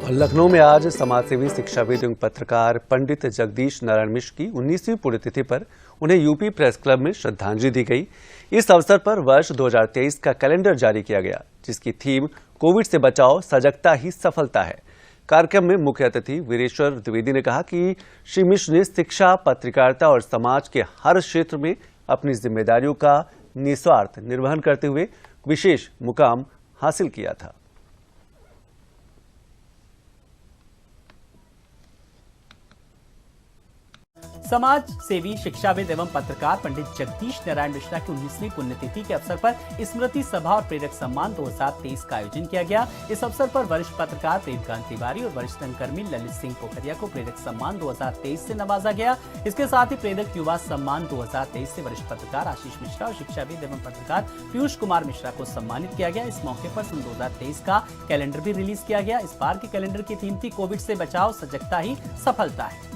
और लखनऊ में आज समाजसेवी शिक्षाविद एवं पत्रकार पंडित जगदीश नारायण मिश्र की 19वीं पुण्यतिथि पर उन्हें यूपी प्रेस क्लब में श्रद्धांजलि दी गई। इस अवसर पर वर्ष 2023 का कैलेंडर जारी किया गया, जिसकी थीम कोविड से बचाव, सजगता ही सफलता है। कार्यक्रम में मुख्य अतिथि वीरेश्वर द्विवेदी ने कहा कि श्री मिश्र ने शिक्षा, पत्रकारिता और समाज के हर क्षेत्र में अपनी जिम्मेदारियों का निस्वार्थ निर्वहन करते हुए विशेष मुकाम हासिल किया था। समाज सेवी शिक्षाविद एवं पत्रकार पंडित जगदीश नारायण मिश्रा की 19वीं पुण्यतिथि के अवसर पर स्मृति सभा और प्रेरक सम्मान 2023 का आयोजन किया गया। इस अवसर पर वरिष्ठ पत्रकार प्रेमकांत तिवारी और वरिष्ठ रंगकर्मी ललित सिंह पोखरिया को प्रेरक सम्मान 2023 से नवाजा गया। इसके साथ ही प्रेरक युवा सम्मान 2023 से वरिष्ठ पत्रकार आशीष मिश्रा और शिक्षाविद एवं पत्रकार पीयूष कुमार मिश्रा को सम्मानित किया गया। इस मौके पर सन 2023 का कैलेंडर भी रिलीज किया गया। इस बार के कैलेंडर की थीम थी कोविड से बचाव, सजगता ही सफलता है।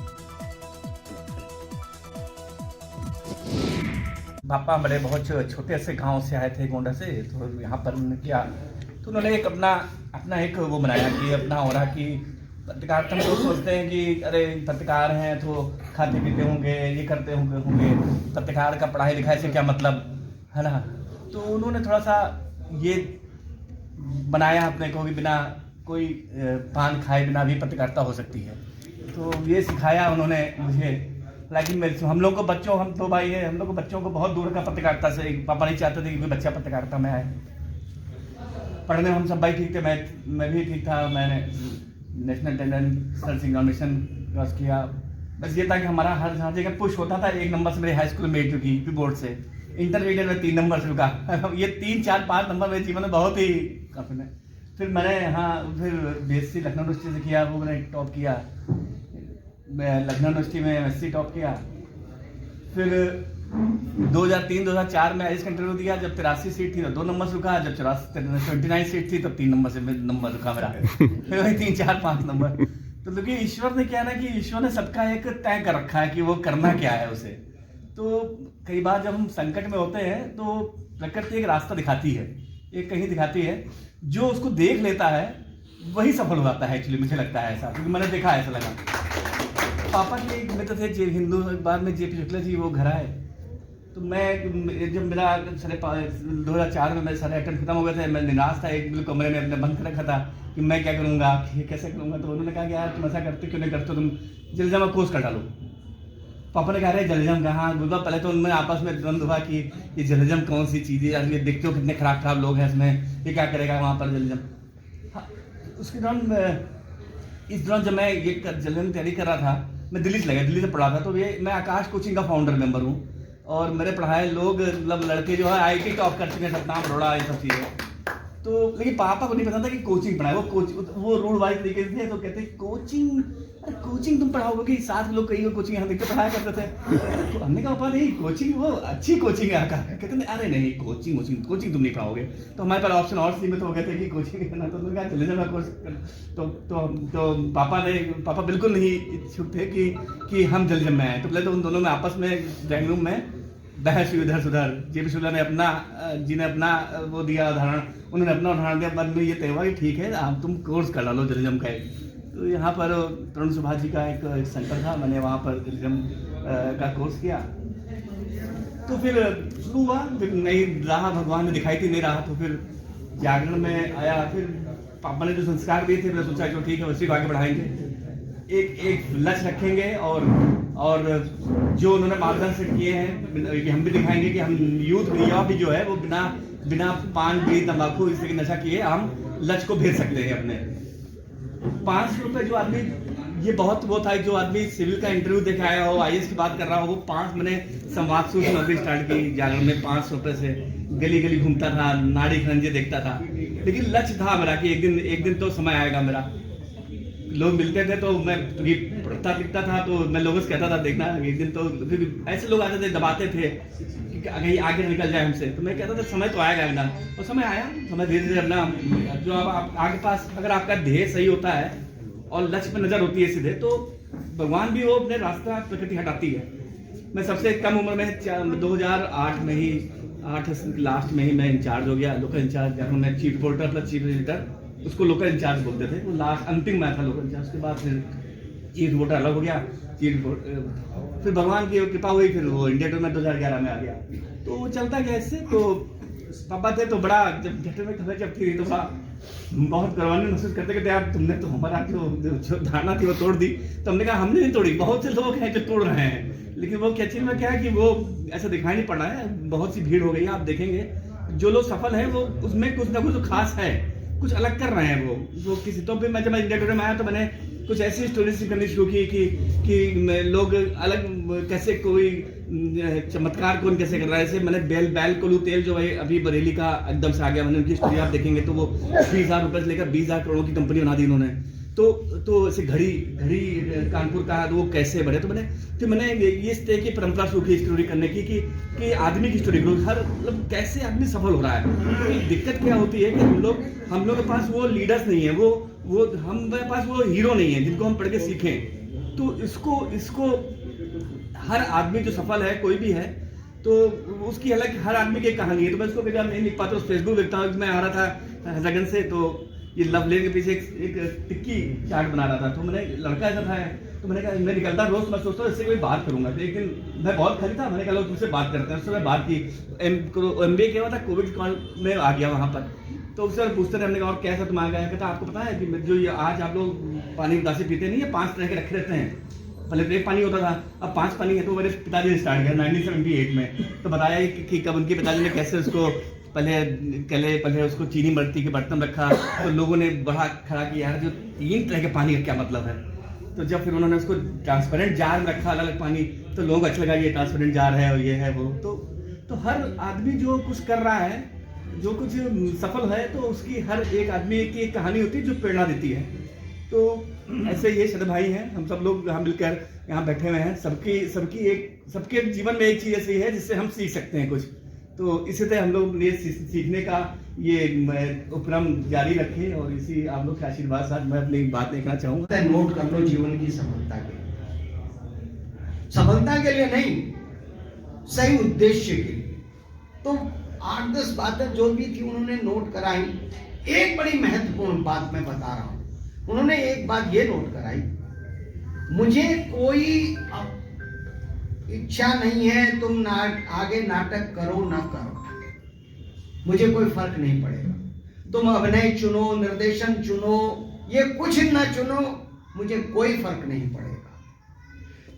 पापा मेरे बहुत छोटे से गांव से आए थे, गोंडा से। तो यहाँ पर उन्होंने किया, तो उन्होंने एक अपना एक वो बनाया कि अपना हो रहा कि पत्रकार हम लोग सोचते हैं कि अरे पत्रकार हैं तो खाते पीते होंगे, ये करते होंगे, पत्रकार का पढ़ाई लिखाई से क्या मतलब है ना। तो उन्होंने थोड़ा सा ये बनाया अपने को कि बिना कोई पान खाए बिना भी पत्रकारिता हो सकती है। तो ये सिखाया उन्होंने मुझे। लेकिन हम लोग को बच्चों, हम दो भाई हैं, हम लोग को बच्चों को बहुत दूर का पत्रकारिता से, पापा नहीं चाहते थे कि कोई बच्चा पत्रकारिता में आए। पढ़ने में हम सब भाई ठीक थे, मैं भी ठीक था। मैंने नेशनल टैलेंट सर्च एग्जामिनेशन पास किया। बस ये था कि हमारा हर जगह पुश होता था। 1 नंबर से मेरी हाई स्कूल में मेट चुकी यूपी बोर्ड से, इंटरमीडिएट में 3 नंबर से रुका। ये 3, 4, 5 नंबर मेरे जीवन में बहुत ही काफी है। फिर मैंने यहाँ फिर BSc लखनऊ यूनिवर्सिटी से किया, वो मैंने टॉप किया। मैं लखनऊ यूनिवर्सिटी में MSc टॉप किया। फिर 2003-2004 में आईएएस का इंटरव्यू दिया। जब 83 सीट थी तो 2 नंबर से रुका। जब 79 सीट थी तब 3 नंबर से नंबर रुका मेरा। फिर वही 3, 4, 5 नंबर। तो देखिए ईश्वर ने क्या ना कि ईश्वर ने सबका एक तय कर रखा है कि वो करना क्या है उसे। तो कई बार जब हम संकट में होते हैं तो प्रकृति एक रास्ता दिखाती है, एक कहीं दिखाती है। जो उसको देख लेता है वही सफल हो जाता है। एक्चुअली मुझे लगता है ऐसा, क्योंकि मैंने देखा, ऐसा लगा। पापा के एक मित्र थे हिंदू अखबार में, JP शुक्ला जी, वो घर आए। तो मैं जब मेरा 2004 में मेरे सारे अटेम्प्ट खत्म हो गए थे, मैं निराश था, एक कमरे में अपने बंद कर रखा था कि मैं क्या करूँगा, कैसे करूँगा। तो उन्होंने कहा कि यार तुम ऐसा करते क्यों नहीं करते, तुम जलजम में कोर्स कर डालो। पापा ने कहा अरे जलजम कहाँ गुरुआ। पहले तो उनमें आपस में द्वंद्व हुआ कि ये जलजम कौन सी चीज़ है, ये देखते हो कितने खराब लोग हैं इसमें, ये क्या करेगा वहाँ पर जलजम। हाँ, उसके दौरान जब मैं ये जलजम की तैयारी कर रहा था, मैं दिल्ली से दिल्ली से पढ़ा था। तो ये मैं आकाश कोचिंग का फाउंडर मेंबर हूँ। और मेरे पढ़ाए लोग, मतलब लड़के जो है IIT टॉप कर चुके हैं, सतनाम, बड़ौदा, ये सब चीज़ें। तो लेकिन पापा को नहीं पता था कि कोचिंग पढ़ाए। वो रूढ़ वाले तरीके से थे। तो कहते कोचिंग, अरे कोचिंग तुम पढ़ाओगे कि 7 लोग कहीं कोचिंग हम देख के पढ़ाया करते थे। तो हमने कहा पापा नहीं, कोचिंग वो अच्छी कोचिंग है आका। कहते नहीं, अरे नहीं, कोचिंग तुम नहीं पढ़ाओगे। तो हमारे पास ऑप्शन और सीमित हो गए थे कि कोचिंग करना। तो उन्होंने कहा चले जाओ कोर्स। तो पापा बिल्कुल नहीं इच्छुक थे कि हम जलजम में आए। तो पहले तो उन दोनों में आपस में ड्राइंग रूम में बहस हुई इधर उधर। JP शुक्ला ने अपना वो दिया उदाहरण, उन्होंने अपना उदाहरण दिया। बाद में ये तय हुआ कि ठीक है आप तुम कोर्स कर डालो जलजम का। तो यहाँ पर तरुण सुभाष जी का एक सेंटर था, मैंने वहाँ पर जलजम का कोर्स किया। तो फिर शुरू हुआ, फिर नई राह भगवान ने दिखाई थी, नहीं रहा। तो फिर जागरण में आया। फिर पापा ने जो संस्कार दिए थे, मैंने सोचा चलो ठीक है उसी को आगे बढ़ाएंगे। एक लक्ष्य रखेंगे और जो उन्होंने मार्गदर्शन किए हैं हम भी दिखाएंगे कि हम युवा भी जो है वो बिना पान, बीड़ी, तंबाकू इससे नशा किए हम लक्ष्य को भेज सकते हैं अपने। 500 रुपये जो आदमी, ये बहुत वो था, जो आदमी सिविल का इंटरव्यू देखे आया हो, IAS की बात कर रहा हो, वो 5 मैंने संवाद सूत्र नौकरी स्टार्ट की जागरण में। 500 रुपये से गली गली घूमता था, नाड़ी खरंजे देखता था। लेकिन लक्ष्य था मेरा कि एक दिन तो समय आएगा मेरा। लोग मिलते थे तो मैं पढ़ता लिखता था, तो मैं लोगों से कहता था देखना एक दिन तो। फिर ऐसे लोग आते थे, दबाते थे कि कहीं आगे निकल जाए हमसे। तो मैं कहता था समय तो आएगा ना। और समय आया। समय धीरे धीरे अपना जो आप आगे पास, अगर आपका ध्येय सही होता है और लक्ष्य पर नजर होती है सीधे, तो भगवान भी वो अपने रास्ता प्रकृति हटाती है। मैं सबसे कम उम्र में 2008 में ही, 8 लास्ट में ही मैं इंचार्ज हो गया, लोकल इंचार्ज, में chief reporter plus chief editor उसको लोकल इंचार्ज बोलते थे, वो लास्ट अंतिम मैच था लोकल इंचार्ज। उसके बाद फिर चीफ रिपोर्टर अलग हो गया, फिर भगवान की कृपा हुई, फिर वो इंडिया टूर में 2011 में आ गया। तो वो चलता गया इससे। तो पापा थे तो बड़ा, जब थिएटर में खबर जब थी तो बहुत गर्वान्वित महसूस करते कि यार तुमने तो हमारा जो धारणा थी वो तोड़ दी। तो हमने कहा हमने नहीं तोड़ी, बहुत से लोग हैं जो तोड़ रहे हैं, लेकिन वो कैचिंग में क्या है कि वो ऐसा दिखाई नहीं पड़ रहा है। बहुत सी भीड़ हो गई है, आप देखेंगे जो लोग सफल हैं वो उसमें कुछ ना कुछ खास है, कुछ अलग कर रहे हैं वो किसी। तो फिर मैं जब इंडिया टूर में आया तो मैंने कुछ ऐसी स्टोरीज करनी शुरू की कि लोग अलग कैसे, कोई चमत्कार कौन कैसे कर रहा है। जैसे मैंने बैल कोल्हू तेल जो है अभी बरेली का एकदम से आ गया, मैंने उनकी स्टोरी आप देखेंगे तो वो 20,000 रुपए से लेकर 20,000 करोड़ की कंपनी बना दी उन्होंने। तो ऐसे घड़ी कानपुर का वो कैसे बढ़े। तो मैंने ये इस तरह की परंपरा शुरू की स्टोरी करने की कि आदमी की स्टोरी, हर मतलब कैसे आदमी सफल हो रहा है। दिक्कत क्या होती है कि हम लोग के पास वो लीडर्स नहीं है, वो हमारे पास वो हीरो नहीं है जिनको हम पढ़ के सीखें। तो इसको हर आदमी जो सफल है कोई भी है तो उसकी अलग हर आदमी की कहानी है। तो मैं उसको बेटा नहीं लिख पाता, फेसबुक देखता हूँ। मैं आ रहा था हैदरागंज से, तो ये लव लेन के पीछे एक टिक्की चाट बना रहा था। तो मैंने लड़का ऐसा था, तो मैंने कहा मैं निकलता रोज मैं सोचता हूँ इससे कोई बात करूंगा। तो एक दिन मैं बहुत खरी था, मैंने कहा लोग तुमसे बात करते हैं। उससे मैं बात की, MBA किया हुआ था, कोविड कॉल में आ गया वहाँ पर। तो उससे पूछते रहे, हमने कहा और कैसा तुम आ गया। कहता आपको पता है कि जो ये आज आप लोग पानी उदासी पीते नहीं है, 5 तरह के रखे रहते हैं। पहले तो 1 पानी होता था, अब 5 पानी है। तो मेरे पिताजी ने स्टार्ट किया 1978 में। तो बताया कि कब उनके पिताजी ने कैसे उसको पहले उसको चीनी मट्टी के बर्तन रखा। तो लोगों ने बड़ा खड़ा किया यार जो 3 तरह के पानी का क्या मतलब है। तो जब फिर उन्होंने उसको ट्रांसपेरेंट जार में रखा अलग अलग पानी, तो लोगों को अच्छा लगा ये ट्रांसपेरेंट जार है और ये है वो। तो हर आदमी जो कुछ कर रहा है, जो कुछ सफल है, तो उसकी हर एक आदमी की एक कहानी होती है जो प्रेरणा देती है। तो ऐसे ये शरद भाई हैं, हम सब लोग यहाँ मिलकर यहाँ बैठे हुए हैं। सबके जीवन में एक चीज ऐसी है जिससे हम सीख सकते हैं कुछ। तो इसी तरह हम लोग ये सीखने का ये उपक्रम जारी रखें और इसी आप लोग के आशीर्वाद साथ मैं अपनी बात देखना चाहूंगा। नोट कर लो जीवन की सफलता के लिए नहीं, सही उद्देश्य के लिए। तो 8-10 बातें जो भी थी उन्होंने नोट कराई। एक बड़ी महत्वपूर्ण बात मैं बता रहा हूं, उन्होंने एक बात ये नोट कराई, मुझे कोई इच्छा नहीं है तुम आगे नाटक करो ना करो, मुझे कोई फर्क नहीं पड़ेगा। तुम अभिनय चुनो, निर्देशन चुनो, ये कुछ ना चुनो, मुझे कोई फर्क नहीं पड़ेगा।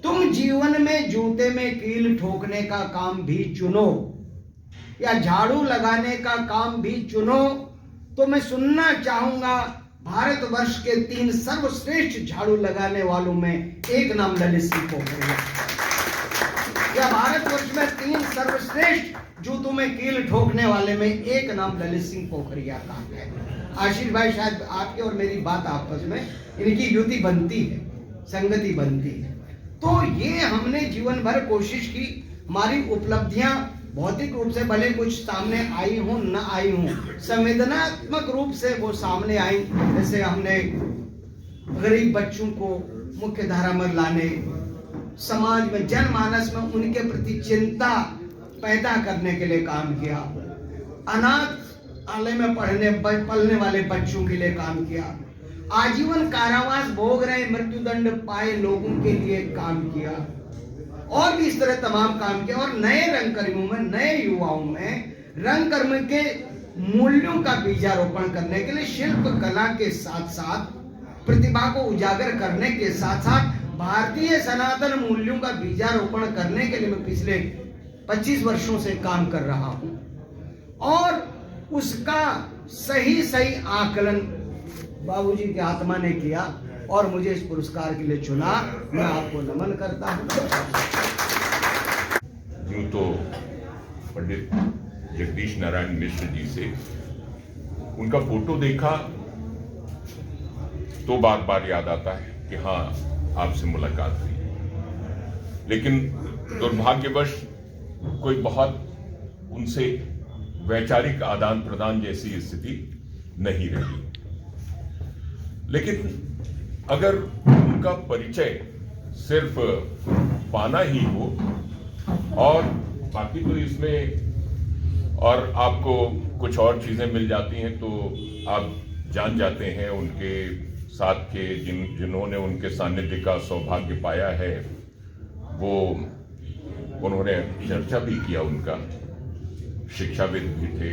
तुम जीवन में जूते में कील ठोकने का काम भी चुनो या झाड़ू लगाने का काम भी चुनो, तो मैं सुनना चाहूंगा भारतवर्ष के 3 सर्वश्रेष्ठ झाड़ू लगाने वालों में एक नाम ललित सिंह पोखरिया। या भारतवर्ष में 3 सर्वश्रेष्ठ जूतों में कील ठोकने वाले में एक नाम ललित सिंह पोखरिया का है। आशीष भाई, शायद आपकी और मेरी बात आपस में इनकी युति बनती है, संगति बनती है। तो ये हमने जीवन भर कोशिश की। हमारी उपलब्धियां भौतिक रूप से भले कुछ सामने आई हो न आई हो, संवेदनात्मक रूप से वो सामने आई। जैसे हमने गरीब बच्चों को मुख्य धारा में लाने, समाज में जनमानस में उनके प्रति चिंता पैदा करने के लिए काम किया, अनाथालय में पलने वाले बच्चों के लिए काम किया, आजीवन कारावास भोग रहे मृत्युदंड पाए लोगों के लिए काम किया, और भी इस तरह तमाम काम किया। और नए रंगकर्मियों में, नए युवाओं में रंगकर्म के मूल्यों का बीजारोपण करने के लिए शिल्प कला के साथ साथ, प्रतिभा को उजागर करने के साथ साथ भारतीय सनातन मूल्यों का बीजारोपण करने के लिए मैं पिछले 25 वर्षों से काम कर रहा हूं। और उसका सही आकलन बाबूजी की आत्मा ने किया और मुझे इस पुरस्कार के लिए चुना। मैं आपको नमन करता हूं। यूं तो पंडित जगदीश नारायण मिश्र जी से उनका फोटो देखा तो बार बार याद आता है कि हाँ, आपसे मुलाकात हुई, लेकिन दुर्भाग्यवश कोई बहुत उनसे वैचारिक आदान प्रदान जैसी स्थिति नहीं रही। लेकिन अगर उनका परिचय सिर्फ पाना ही हो और बाकी तो इसमें और आपको कुछ और चीजें मिल जाती हैं, तो आप जान जाते हैं, उनके साथ के जिन्होंने उनके सानिध्य का सौभाग्य पाया है, वो उन्होंने चर्चा भी किया। उनका शिक्षाविद भी थे,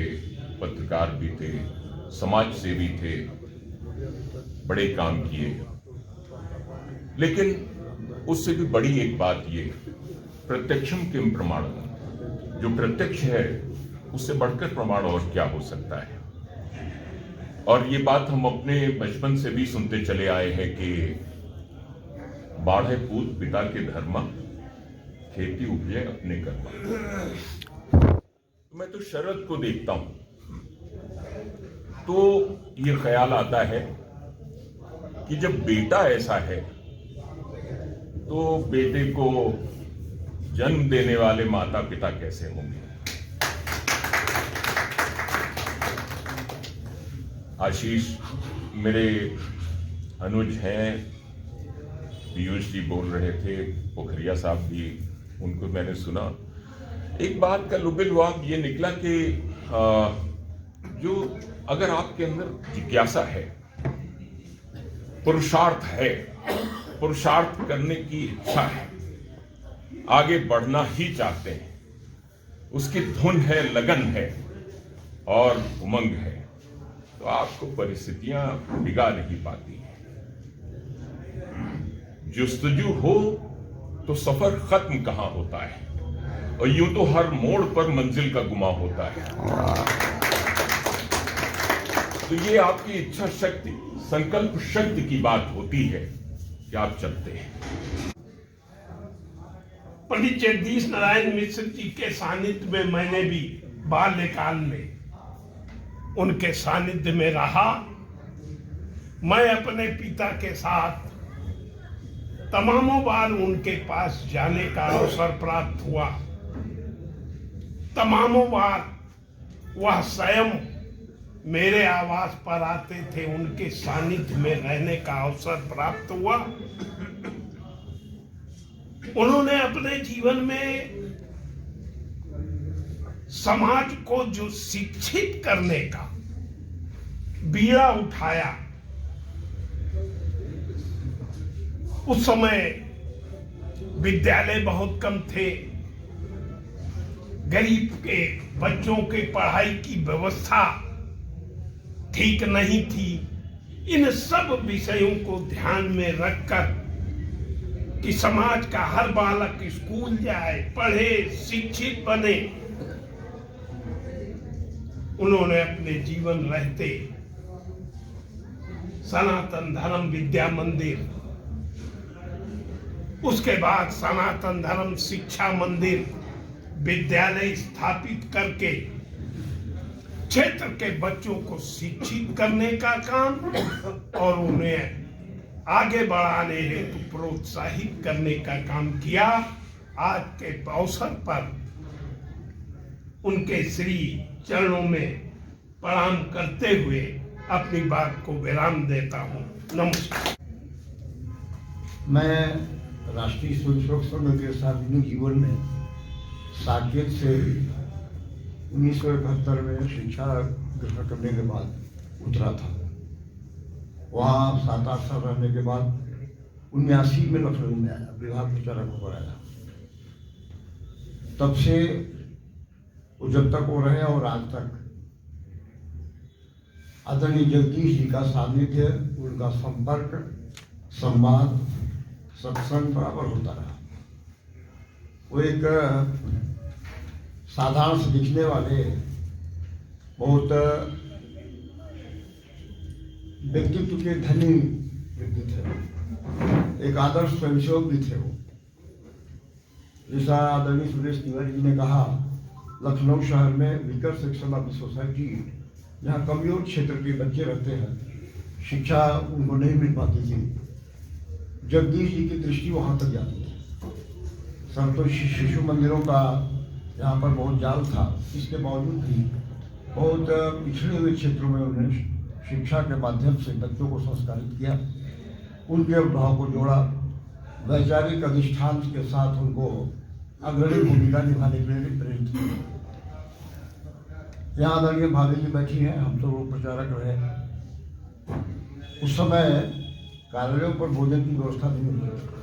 पत्रकार भी थे, समाज सेवी थे, बड़े काम किए। लेकिन उससे भी बड़ी एक बात ये, प्रत्यक्षम किम प्रमाणम, जो प्रत्यक्ष है उससे बढ़कर प्रमाण और क्या हो सकता है। और ये बात हम अपने बचपन से भी सुनते चले आए हैं कि बाढ़े पूत पिता के धर्मा, खेती उपजे अपने कर्मा। मैं तो शरद को देखता हूं तो ये ख्याल आता है कि जब बेटा ऐसा है तो बेटे को जन्म देने वाले माता पिता कैसे होंगे। आशीष मेरे अनुज हैं, पीयूष जी बोल रहे थे, पोखरिया साहब भी, उनको मैंने सुना। एक बात का लुबिल हुआ, ये निकला कि जो अगर आपके अंदर जिज्ञासा है, पुरुषार्थ है, पुरुषार्थ करने की इच्छा है, आगे बढ़ना ही चाहते हैं, उसकी धुन है, लगन है और उमंग है, तो आपको परिस्थितियां भिगा नहीं पाती। जुस्तजू हो तो सफर खत्म कहां होता है, और यूं तो हर मोड़ पर मंजिल का गुमा होता है। तो ये आपकी इच्छा शक्ति, संकल्प शक्ति की बात होती है कि आप चलते हैं। पंडित जगदीश नारायण मिश्र जी के सानिध्य में मैंने भी बाल्यकाल में उनके सानिध्य में रहा। मैं अपने पिता के साथ तमामों बार उनके पास जाने का अवसर प्राप्त हुआ। तमामों बार वह स्वयं मेरे आवास पर आते थे, उनके सानिध्य में रहने का अवसर प्राप्त हुआ। उन्होंने अपने जीवन में समाज को जो शिक्षित करने का बीड़ा उठाया, उस समय विद्यालय बहुत कम थे, गरीब के बच्चों के पढ़ाई की व्यवस्था ठीक नहीं थी। इन सब विषयों को ध्यान में रखकर कि समाज का हर बालक स्कूल जाए, पढ़े, शिक्षित बने, उन्होंने अपने जीवन रहते सनातन धर्म विद्या मंदिर, उसके बाद सनातन धर्म शिक्षा मंदिर विद्यालय स्थापित करके क्षेत्र के बच्चों को शिक्षित करने का काम और उन्हें आगे बढ़ाने हेतु प्रोत्साहित करने का काम किया। आज के अवसर पर उनके श्री चरणों में प्रणाम करते हुए अपनी बात को विराम देता हूँ। नमस्कार। मैं राष्ट्रीय स्वयंसेवक संघ के सार्वजनिक जीवन में साकेत से 1971 में शिक्षा ग्रहण करने के बाद उतरा था। वहाँ 7-8 साल रहने के बाद 79 में लखनऊ में आया, विभाग प्रचारक होकर आया। तब से वो जब तक वो रहे और आज तक आदरणीय जगदीश जी का सानिध्य, उनका संपर्क, संवाद, सत्संग बराबर होता रहा। वो एक साधारण से दिखने वाले बहुत व्यक्तित्व के धनी व्यक्ति थे, एक आदर्श स्वयंसेवक भी थे वो। जैसा आदरणीय सुरेश तिवारी जी ने कहा, लखनऊ शहर में weaker section of the society, जहाँ कमजोर क्षेत्र के बच्चे रहते हैं, शिक्षा उनको नहीं मिल पाती थी, जगदीश जी की दृष्टि वहाँ तक जाती थी। संतोषी शिशु मंदिरों का यहाँ पर बहुत जाल था, इसके बावजूद भी बहुत पिछड़े हुए क्षेत्रों में उन्होंने शिक्षा के माध्यम से बच्चों को संस्कारित किया, उनके अभिभाव को जोड़ा, वैचारिक अधिष्ठान के साथ उनको अग्रणी भूमिका निभाने के लिए प्रेरित किया। यहाँ आदरणीय भाभी जी बैठी हैं, हम तो वो प्रचारक रहे, उस समय कार्यालयों पर भोजन की व्यवस्था नहीं होती।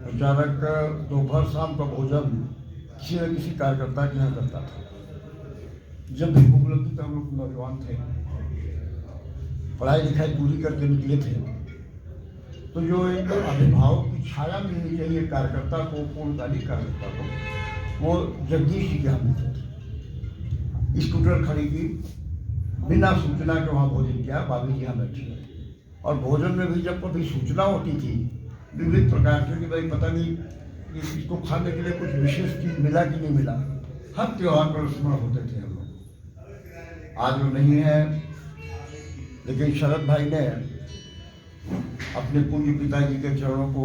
प्रचारक दोपहर शाम का भोजन किसी न किसी कार्यकर्ता के यहाँ करता था। जब भी भूख लगती तब हम लोग नौजवान थे, पढ़ाई लिखाई पूरी करके निकले थे, तो जो एक अभिभावक की छाया मिलनी चाहिए कार्यकर्ता को, पूर्णकालिक कार्यकर्ता को, वो जगदीश जी के यहाँ मिलते थे। स्कूटर खड़ी की, बिना सूचना के वहाँ भोजन किया, भाभी जी यहाँ बैठी है। और भोजन में भी जब कभी सूचना होती थी विविध प्रकार की कि भाई पता नहीं कि इसको खाने के लिए कुछ विशेष चीज मिला कि नहीं मिला, हर त्योहार पर स्मरण होते थे हम लोग। आज वो नहीं है, लेकिन शरद भाई ने अपने पूज्य पिताजी के चरणों को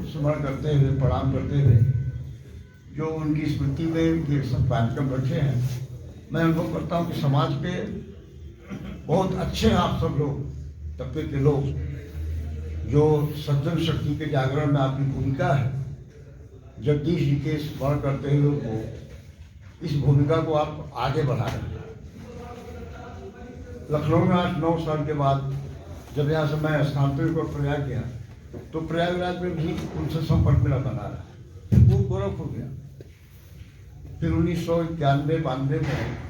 स्मरण करते हुए, प्रणाम करते हुए, जो उनकी स्मृति में ये सब कार्यक्रम रखे हैं, मैं अनुभव करता हूँ कि समाज के बहुत अच्छे आप सब लोग, तबके के लोग, जो सज्जन शक्ति के जागरण में आपकी भूमिका है, जगदीश जी के स्मरण करते हुए को इस भूमिका को आप आगे बढ़ा रहे हैं। लखनऊ में 8-9 साल के बाद जब यहाँ से मैं स्थानांतरित होकर प्रयाग गया, तो प्रयागराज में भी उनसे संपर्क मेरा बना रहा, वो गौरव हो गया। फिर 1991-92 में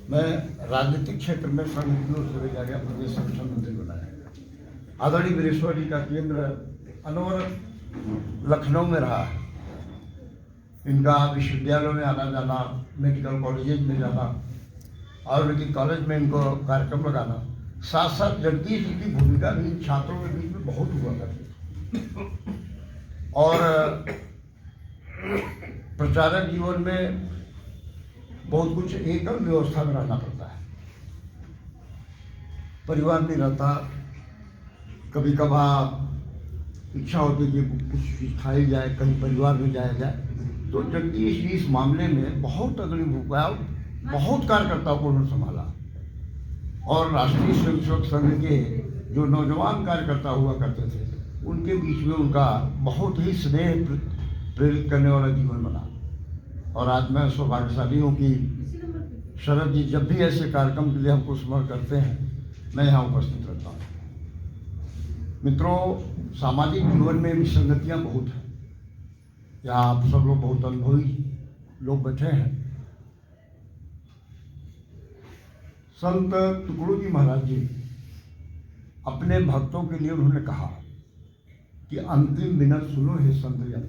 मैं राजनीतिक क्षेत्र में संगठनों से चला गया, प्रदेश संगठन मंत्री बनाया। आदरणीय वीरेश्वर जी का केंद्र अनवरत लखनऊ में रहा है। इनका विश्वविद्यालयों में आना जाना, मेडिकल कॉलेजेज में जाना, आयुर्वेदिक कॉलेज में इनको कार्यक्रम लगाना, साथ साथ जगदीश जी की भूमिका भी इन छात्रों के बीच में बहुत हुआ करती। और प्रचारक जीवन में बहुत कुछ एकल व्यवस्था में रहना पड़ता है, परिवार नहीं रहता। कभी कभार इच्छा होती कि कुछ खाई जाए, कहीं परिवार में जाया जाए, तो जगदीश जी इस मामले में बहुत अग्रणी भूमिका, बहुत कार्यकर्ताओं को उन्होंने संभाला। और राष्ट्रीय स्वयंसेवक संघ के जो नौजवान कार्यकर्ता हुआ करते थे, उनके बीच में उनका बहुत ही स्नेह प्रेरित करने वाला जीवन बना। और आज मैं सौभाग्यशाली हूँ कि शरद जी जब भी ऐसे कार्यक्रम के लिए हमको स्मरण करते हैं, मैं यहाँ उपस्थित रहता हूँ। मित्रों, सामाजिक जीवन में विसंगतियाँ बहुत हैं। यहाँ आप सब लोग बहुत अनुभवी लोग बैठे हैं। संत टुकड़ू जी महाराज जी अपने भक्तों के लिए उन्होंने कहा कि अंतिम विनत सुनो हे संत जन,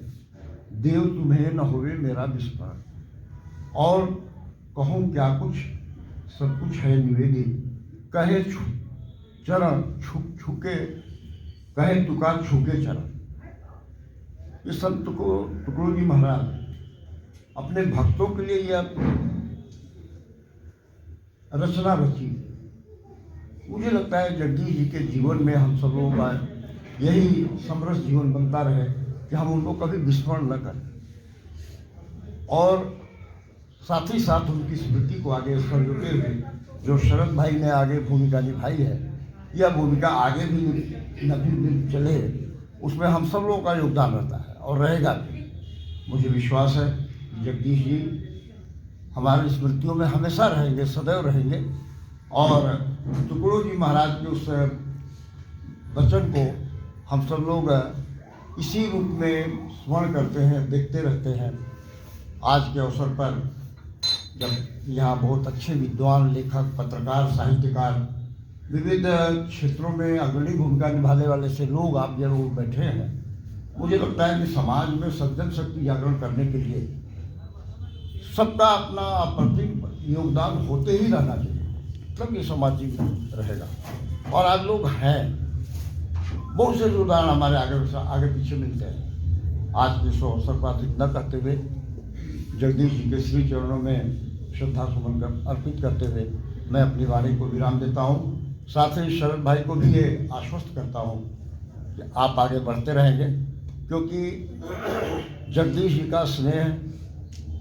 देव तुम्हें न होवे मेरा विस्मरण, और कहूँ क्या कुछ, सब कुछ है निवेदी, कहे चरण छुके, कहे तुका छुके चरण। इस संत को टुकड़ू जी महाराज अपने भक्तों के लिए यह रचना रची। मुझे लगता है जगदीश जी के जीवन में हम सब लोगों का यही समरस जीवन बनता रहे कि हम उनको कभी विस्मरण न करें, और साथ ही साथ उनकी स्मृति को आगे संजोते हुए जो शरद भाई ने आगे भूमिका निभाई है, यह भूमिका आगे भी नभी चले, उसमें हम सब लोगों का योगदान रहता है और रहेगा भी। मुझे विश्वास है जगदीश जी हमारी स्मृतियों में हमेशा रहेंगे, सदैव रहेंगे। और टुकड़ू जी महाराज के उस वचन को हम सब लोग इसी रूप में स्मरण करते हैं, देखते रहते हैं। आज के अवसर पर जब यहाँ बहुत अच्छे विद्वान, लेखक, पत्रकार, साहित्यकार, विविध क्षेत्रों में अग्रणी भूमिका निभाने वाले से लोग आप जरूर बैठे हैं, मुझे लगता है कि समाज में सज्जन शक्ति जागरण करने के लिए सबका अपना अप्रतिम योगदान होते ही रहना चाहिए, तब ये समाज जीवित रहेगा। और आज लोग हैं, बहुत से उदाहरण हमारे आगे पीछे मिलते हैं। आज के इस अवसर पर इतना कहते हुए जगदीश जी के श्री चरणों में श्रद्धा सुमन अर्पित करते हुए मैं अपनी वाणी को विराम देता हूँ। साथ ही शरद भाई को भी ये आश्वस्त करता हूँ कि आप आगे बढ़ते रहेंगे, क्योंकि जगदीश जी का स्नेह,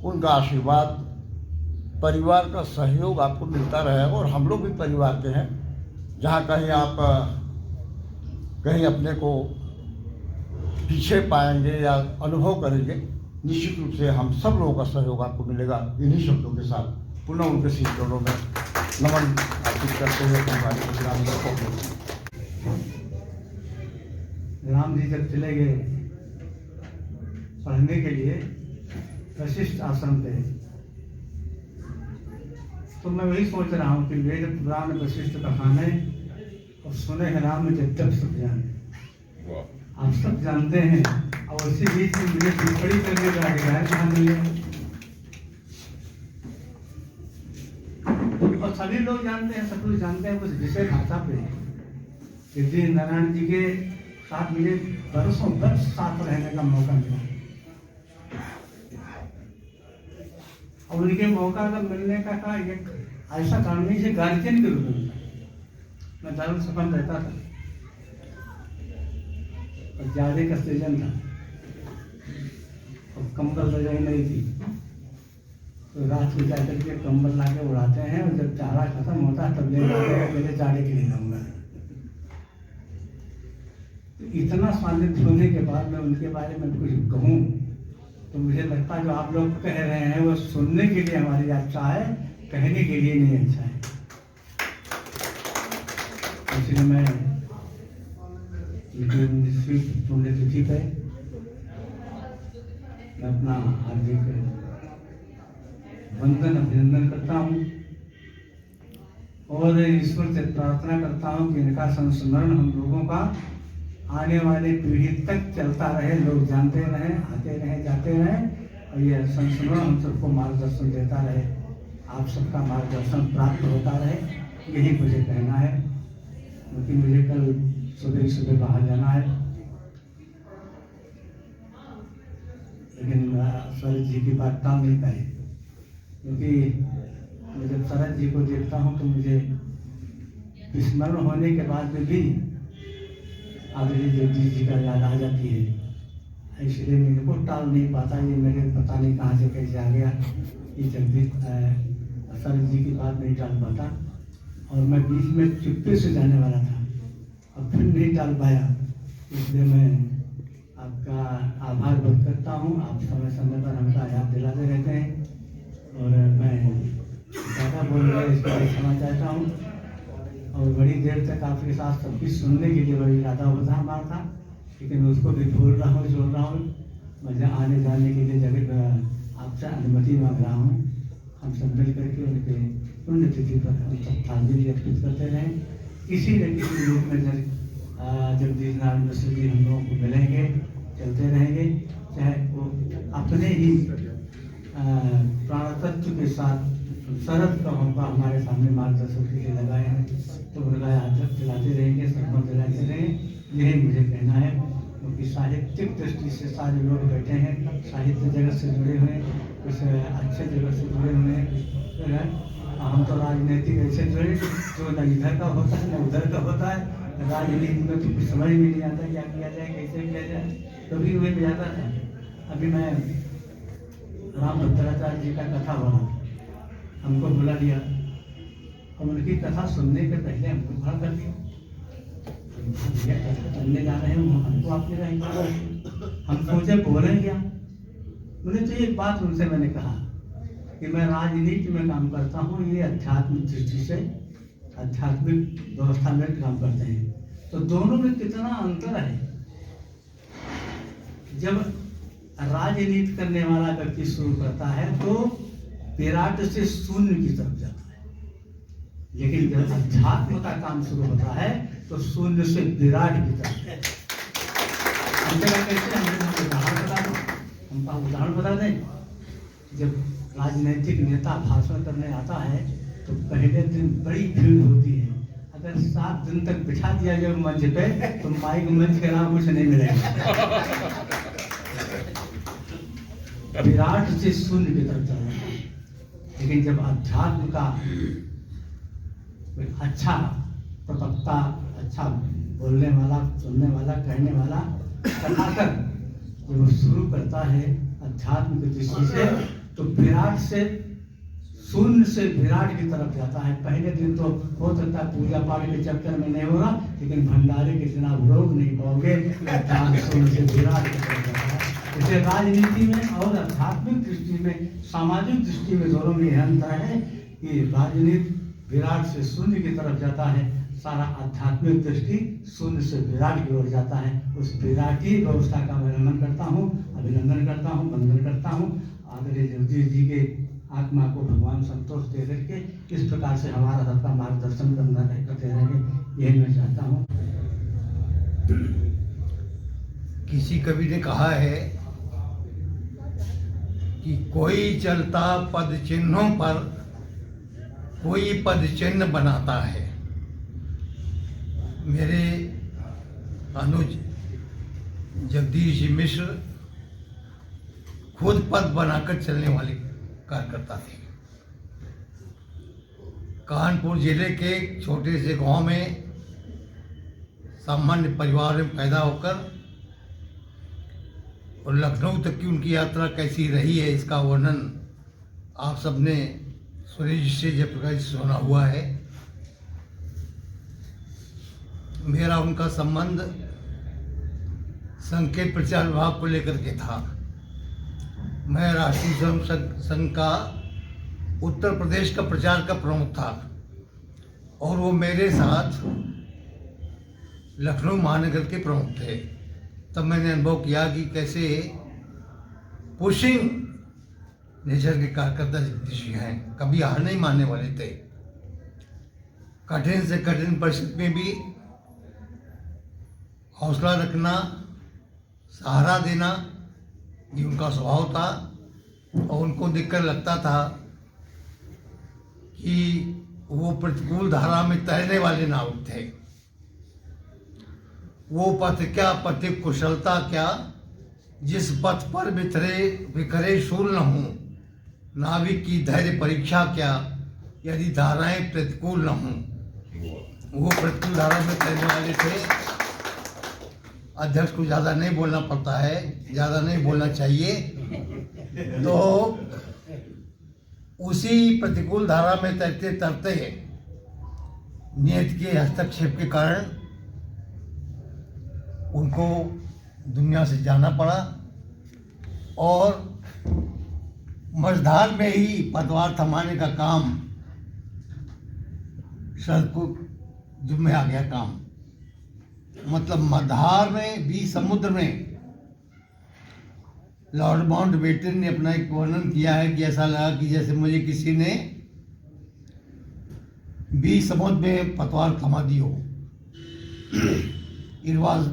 उनका आशीर्वाद, परिवार का सहयोग आपको मिलता रहे, और हम लोग भी परिवार के हैं। जहाँ कहीं आप कहीं अपने को पीछे पाएंगे या अनुभव करेंगे, निश्चित रूप से हम सब लोगों का सहयोग आपको मिलेगा। इन्हीं शब्दों के साथ पुनः उनके श्री चरणों में नमन अर्पित करते हुए अपनी वाणी को विराम देते हैं। राम जी जब चले गए पढ़ने के लिए वशिष्ठ आश्रम पे, तो मैं वही सोच रहा हूँ कि वेद पुराण वशिष्ठ कहाने और सुने हैं राम जब तक सब जाने। वाह। आप सब जानते हैं, और उसी बीच में मुझे टिप्पणी करने का अधिकार कहाँ मिले। और सभी लोग जानते हैं, सब लोग जानते हैं, उस विषय भाषा पे सिद्धि नारायण जी के साथ मुझे बरसों वर्ष साथ रहने का मौका मिला। और उनके मौका का मिलने का एक ऐसा कारण नहीं, गार्जियन के रूप में मैं दारुल सफल रहता था और जाड़े का सीजन था और कंबल रजाई नहीं थी, तो रात को जाकर के कंबल ला के उड़ाते हैं और जब चारा खत्म होता है तब ले जाते हैं मेरे जाड़े के लिए जाऊंगा। तो इतना सानिध्य होने के बाद मैं उनके बारे में कुछ कहूँ तो मुझे लगता है जो आप लोग कह रहे हैं वो सुनने के लिए हमारी अच्छा है, कहने के लिए नहीं अच्छा है। इसलिए मैं 19वीं पुण्यतिथि पे मैं अपना हार्दिक वंदन अभिनंदन करता हूँ और ईश्वर से प्रार्थना करता हूँ कि इनका संस्मरण हम लोगों का आने वाले पीढ़ी तक चलता रहे, लोग जानते रहें, आते रहें, जाते रहें और यह संस्मरण हम सबको मार्गदर्शन देता रहे, आप सबका मार्गदर्शन प्राप्त होता रहे, यही मुझे कहना है। क्योंकि मुझे कल सुबह सुबह बाहर जाना है, लेकिन शरद जी की बात टाल नहीं पाई, क्योंकि मैं जब शरद जी को देखता हूँ तो मुझे विस्मरण होने के बाद में भी आदरणीय जगदीश जी का याद आ जाती है। इसलिए मैं इनको टाल नहीं पाता, ये मेरे पता नहीं कहाँ से कैसे आ गया, ये जगदीश शरद जी की बात नहीं टाल पाता। और मैं बीच में चुप्पे से जाने वाला था, अब फिर नहीं टाल पाया, इसलिए मैं आपका आभार व्यक्त करता हूँ। आप समय समय पर हमका याद दिलाते रहते हैं और मैं ज़्यादा बोल रहा इसके लिए क्षमा चाहता हूँ। और बड़ी देर तक आपके साथ सब कुछ सुनने के लिए बड़ी इरादा होता हमारा था, लेकिन उसको भी भूल रहा हूँ, छोड़ रहा हूँ। मैं आने जाने के लिए जगह आपसे अनुमति मांग रहा हूँ। हम सब मिल करके उनके पुण्यतिथि पर हम सब श्रद्धांजलि अर्पित करते रहें। किसी न किसी रूप में जगदीश नारायण मिश्र जी हम लोगों को मिलेंगे, चलते रहेंगे, चाहे वो अपने ही प्राणतत्व के साथ शरद का मौका हमारे सामने मार्गदर्शन के लिए लगाए हैं, तो उनका याद दिलाते रहेंगे, सबको दिलाते रहेंगे, यही मुझे कहना है। क्योंकि साहित्यिक दृष्टि से सारे लोग बैठे हैं, साहित्य जगत से जुड़े हुए हैं, कुछ अच्छे जगत से जुड़े हुए हैं। हम तो राजनीतिक ऐसे जुड़े जो न इधर का होता है न उधर का होता है। राजनीति में तो कुछ समझ में नहीं आता क्या किया जाए, कैसे किया जाए, कभी हुए भी आता था। अभी मैं राम भद्राचार्य जी का कथा बोला, हमको बुला लिया और उनकी कथा सुनने के पहले हमको खड़ा कर दिया, चलने जा रहे हैं, हमको आपने रहेंगे, हम सोचे बोलें क्या। उन्हें तो एक बात उनसे मैंने कहा कि मैं राजनीति में काम करता हूँ, ये आध्यात्मिक दृष्टि से आध्यात्मिक व्यवस्था में काम करते हैं, तो दोनों में कितना अंतर है। जब राजनीति करने वाला व्यक्ति शुरू करता है तो विराट से शून्य की तरफ जाता है, लेकिन जब अध्यात्म का काम शुरू होता है तो शून्य से विराट की तरफ। हमका उदाहरण बता दें, जब राजनीतिक नेता भाषण करने आता है तो पहले दिन बड़ी भीड़ होती है, अगर 7 दिन तक बिठा दिया जाए मंच पे तो माइक मंच के अलावा कुछ नहीं मिलेगा। विराट से शून्य की तरफ चला जाता है, लेकिन जब अध्यात्म का अच्छा प्रवक्ता, अच्छा बोलने वाला, सुनने वाला, कहने वाला कथाकार जब वो शुरू करता है अध्यात्म की दृष्टि से, तो विराट से शून्य से विराट की तरफ जाता है। पहले दिन तो हो सकता है पूजा पाठ के चक्कर में नहीं होगा, लेकिन भंडारे के दिन आप रोक नहीं पाओगे, शून्य से विराट की तरफ जाता है। इसे राजनीति में और आध्यात्मिक दृष्टि में, सामाजिक दृष्टि में दोनों में यह अंतर है कि राजनीति विराट से शून्य की तरफ जाता है, सारा आध्यात्मिक दृष्टि शून्य से विराट की ओर जाता है। उस विराटी व्यवस्था का मैं नमन करता हूँ, अभिनंदन करता हूँ, वंदन करता हूँ। आदरणीय जगदीश जी के आत्मा को भगवान संतोष दे करके इस प्रकार से हमारा सबका मार्गदर्शन करते रहेंगे, यही मैं चाहता हूँ। किसी कवि ने कहा है कि कोई चलता पद चिन्हों पर, कोई पद चिन्ह बनाता है। मेरे अनुज जगदीश जी मिश्र खुद पद बनाकर चलने वाले कार्यकर्ता थे। कानपुर जिले के एक छोटे से गांव में सामान्य परिवार में पैदा होकर और लखनऊ तक की उनकी यात्रा कैसी रही है, इसका वर्णन आप सबने सुरेश से जयप्रकाश से सुना हुआ है। मेरा उनका संबंध संघ के प्रचार विभाग को लेकर के था। मैं राष्ट्रीय स्वयं संघ का उत्तर प्रदेश का प्रचार का प्रमुख था और वो मेरे साथ लखनऊ महानगर के प्रमुख थे। तब मैंने अनुभव किया कि कैसे पुशिंग नेचर के कार्यकर्ता जगदीश जी हैं, कभी हार नहीं मानने वाले थे। कठिन से कठिन परिस्थिति में भी हौसला रखना, सहारा देना, ये उनका स्वभाव था। और उनको देखकर लगता था कि वो प्रतिकूल धारा में तैरने वाले नाविक थे। वो पथ क्या, पथ कुशलता क्या, जिस पथ पर बिखरे शूल न हूं, नाविक की धैर्य परीक्षा क्या, यदि धाराएं प्रतिकूल न हूं। वो प्रतिकूल धारा में तैरने वाले थे। अध्यक्ष को ज़्यादा नहीं बोलना पड़ता है, ज़्यादा नहीं बोलना चाहिए। तो उसी प्रतिकूल धारा में तैरते तैरते नियत के हस्तक्षेप के कारण उनको दुनिया से जाना पड़ा और मझधार में ही पतवार थमाने का काम शरद को जिम्मे आ गया काम। मतलब मझधार में भी समुद्र में लॉर्ड माउंटबेटन ने अपना एक वर्णन किया है कि ऐसा लगा कि जैसे मुझे किसी ने भी समुद्र में पतवार थमा दी हो। It was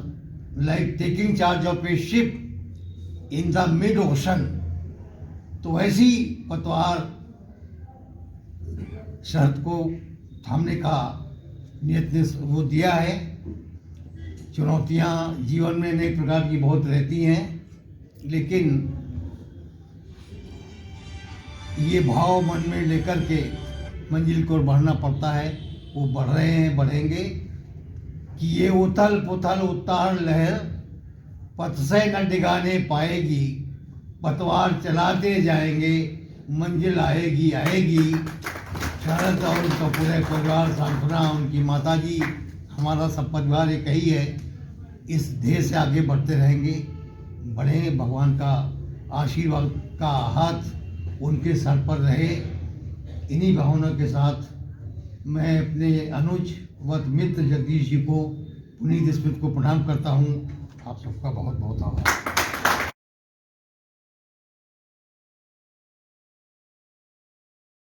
like taking charge of A ship in the mid ocean. तो ऐसी पतवार शरद को थामने का नियत ने वो दिया है। चुनौतियां जीवन में अनेक प्रकार की बहुत रहती हैं, लेकिन ये भाव मन में लेकर के मंजिल को बढ़ना पड़ता है। वो बढ़ रहे हैं, बढ़ेंगे कि ये उथल पुथल उतार लहर पथ से न डिगाने पाएगी, पतवार चलाते जाएंगे, मंजिल आएगी आएगी। शरद और उनका पूरे परिवार, सांत्वना, उनकी माताजी, हमारा सब परिवार एक ही है। इस ध्येय से आगे बढ़ते रहेंगे, बढ़े। भगवान का आशीर्वाद का हाथ उनके सर पर रहे। इन्हीं भावना के साथ मैं अपने अनुज व मित्र जगदीश जी को, पुनीत स्मृति को प्रणाम करता हूँ। आप सबका बहुत बहुत